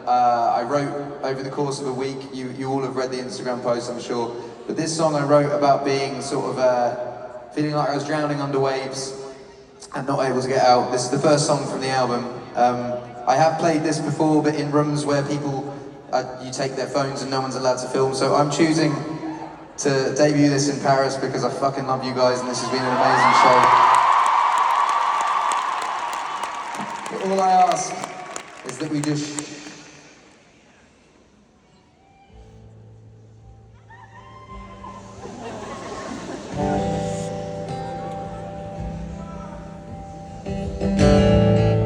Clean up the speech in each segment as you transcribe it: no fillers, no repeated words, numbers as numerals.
I wrote over the course of a week. You all have read the Instagram post, I'm sure. But this song I wrote about being sort of feeling like I was drowning under waves and not able to get out. This is the first song from the album. I have played this before, but in rooms where people, you take their phones and no one's allowed to film. So I'm choosing to debut this in Paris because I fucking love you guys and this has been an amazing show. But all I ask is that we just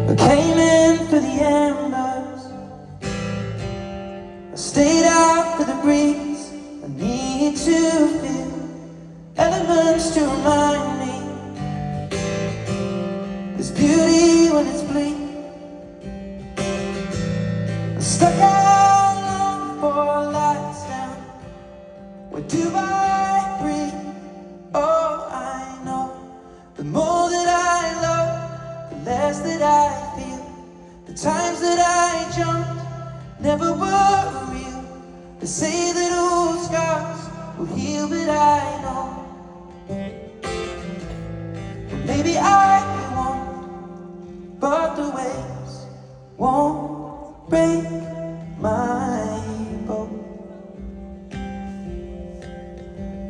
I came in for the embers, I stayed out for the breeze. I need to feel elements to remind me there's beauty when it's bleak. I'm stuck out long before lights down. Where do I breathe? Oh, I know the more that I love, the less that I feel. The times that I jumped never were real. They say that old scars will heal, but I know well, maybe I won't, but the waves won't break my boat.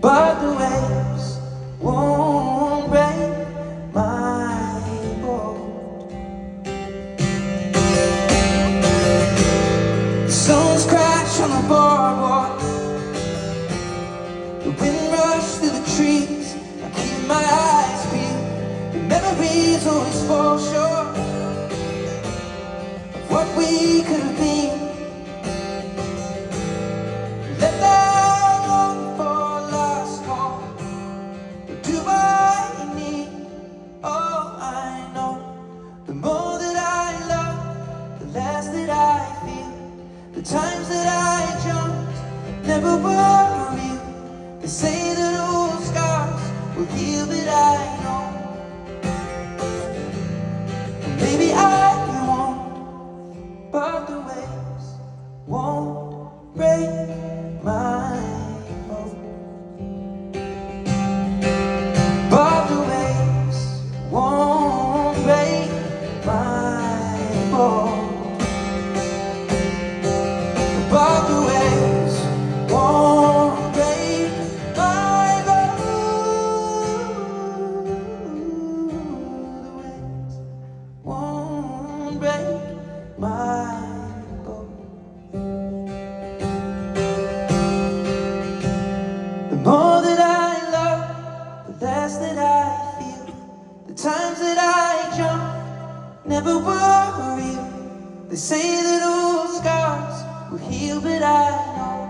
But the waves won't break my boat. The stones crash on the boardwalk, the wind rushed through the trees. I keep my eyes peeled, the memories always fall short of what we could have been. Let that long for last call. What do I need? Oh, I know the more that I love, the less that I feel. The times that I jumped never were real. They say that old scars will heal, but I know maybe I won't, but the waves won't break my boat. But the waves won't break my boat. But the waves won't break my boat. The waves won't break my boat. The more that I love, the less that I feel. The times that I jump never were real. They say that old scars will heal, but I know